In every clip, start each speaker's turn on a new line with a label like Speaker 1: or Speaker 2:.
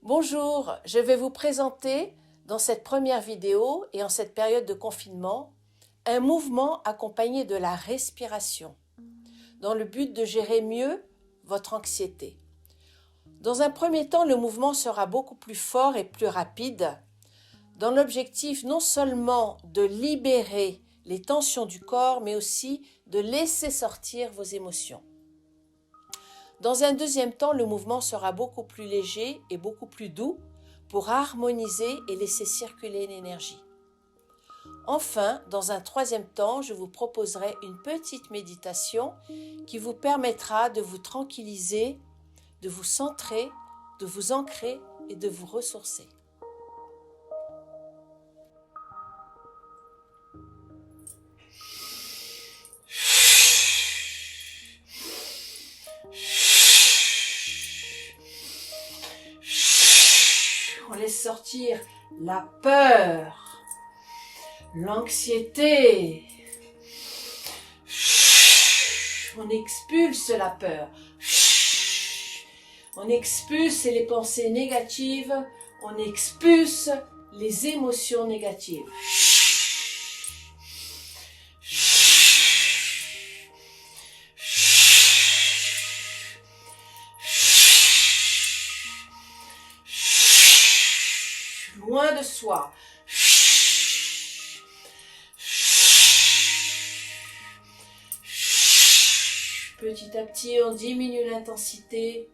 Speaker 1: Bonjour, je vais vous présenter dans cette première vidéo et en cette période de confinement un mouvement accompagné de la respiration dans le but de gérer mieux votre anxiété. Dans un premier temps, le mouvement sera beaucoup plus fort et plus rapide dans l'objectif non seulement de libérer les tensions du corps mais aussi de laisser sortir vos émotions. Dans un deuxième temps, le mouvement sera beaucoup plus léger et beaucoup plus doux pour harmoniser et laisser circuler l'énergie. Enfin, dans un troisième temps, je vous proposerai une petite méditation qui vous permettra de vous tranquilliser, de vous centrer, de vous ancrer et de vous ressourcer. On laisse sortir la peur, l'anxiété. On expulse la peur. On expulse les pensées négatives. On expulse les émotions négatives. Loin de soi. Petit à petit, on diminue l'intensité.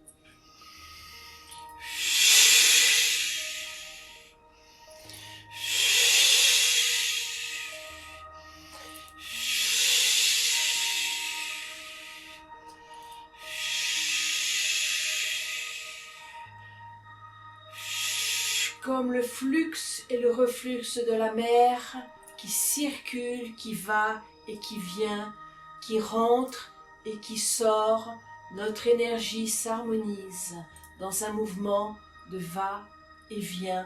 Speaker 1: Comme le flux et le reflux de la mer qui circule, qui va et qui vient, qui rentre et qui sort, notre énergie s'harmonise dans un mouvement de va et vient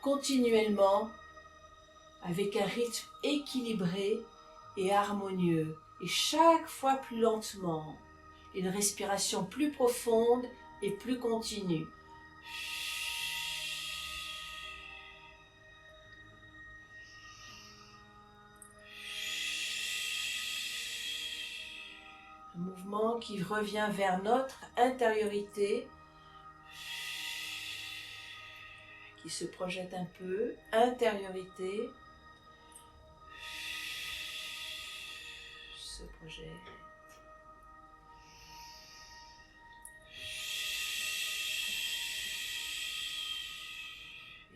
Speaker 1: continuellement avec un rythme équilibré et harmonieux et chaque fois plus lentement, une respiration plus profonde et plus continue. Un mouvement qui revient vers notre intériorité, qui se projette un peu, intériorité, se projette.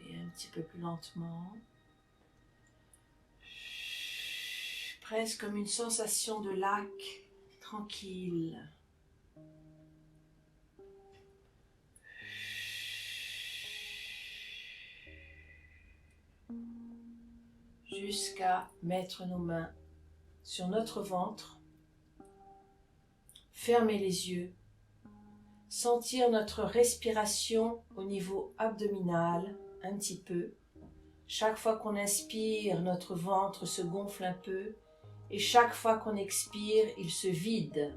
Speaker 1: Et un petit peu plus lentement. Presque comme une sensation de lac tranquille. Jusqu'à mettre nos mains sur notre ventre, fermer les yeux, sentir notre respiration au niveau abdominal un petit peu. Chaque fois qu'on inspire, notre ventre se gonfle un peu et chaque fois qu'on expire, il se vide.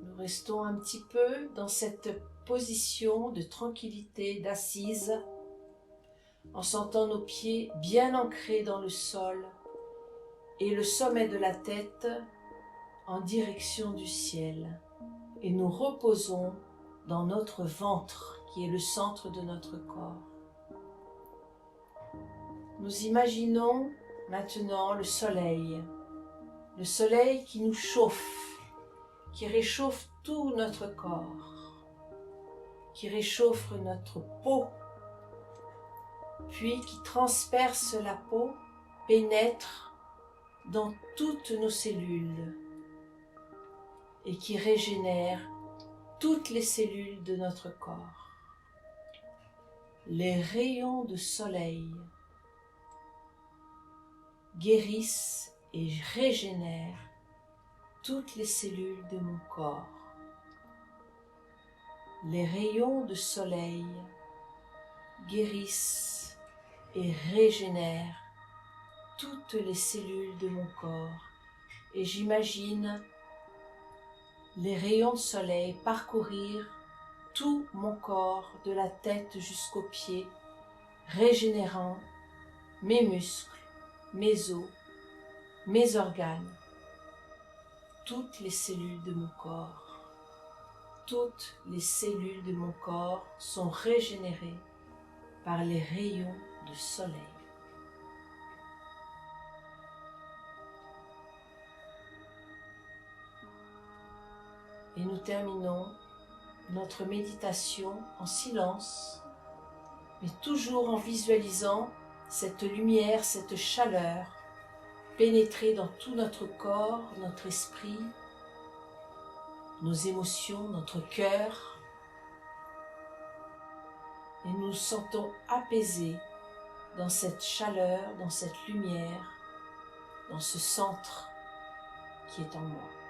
Speaker 1: Nous restons un petit peu dans cette position de tranquillité, d'assise, en sentant nos pieds bien ancrés dans le sol et le sommet de la tête en direction du ciel. Et nous reposons dans notre ventre qui est le centre de notre corps. Nous imaginons maintenant le soleil qui nous chauffe, qui réchauffe tout notre corps, qui réchauffe notre peau, puis qui transperce la peau, pénètre dans toutes nos cellules et qui régénère toutes les cellules de notre corps. Les rayons de soleil guérissent et régénèrent toutes les cellules de mon corps. Les rayons de soleil guérissent et régénèrent toutes les cellules de mon corps et j'imagine les rayons de soleil parcourir tout mon corps de la tête jusqu'aux pieds, régénérant mes muscles, mes os, mes organes, toutes les cellules de mon corps. Toutes les cellules de mon corps sont régénérées par les rayons de soleil. Et nous terminons notre méditation en silence, mais toujours en visualisant cette lumière, cette chaleur pénétrer dans tout notre corps, notre esprit, nos émotions, notre cœur. Et nous nous sentons apaisés dans cette chaleur, dans cette lumière, dans ce centre qui est en moi.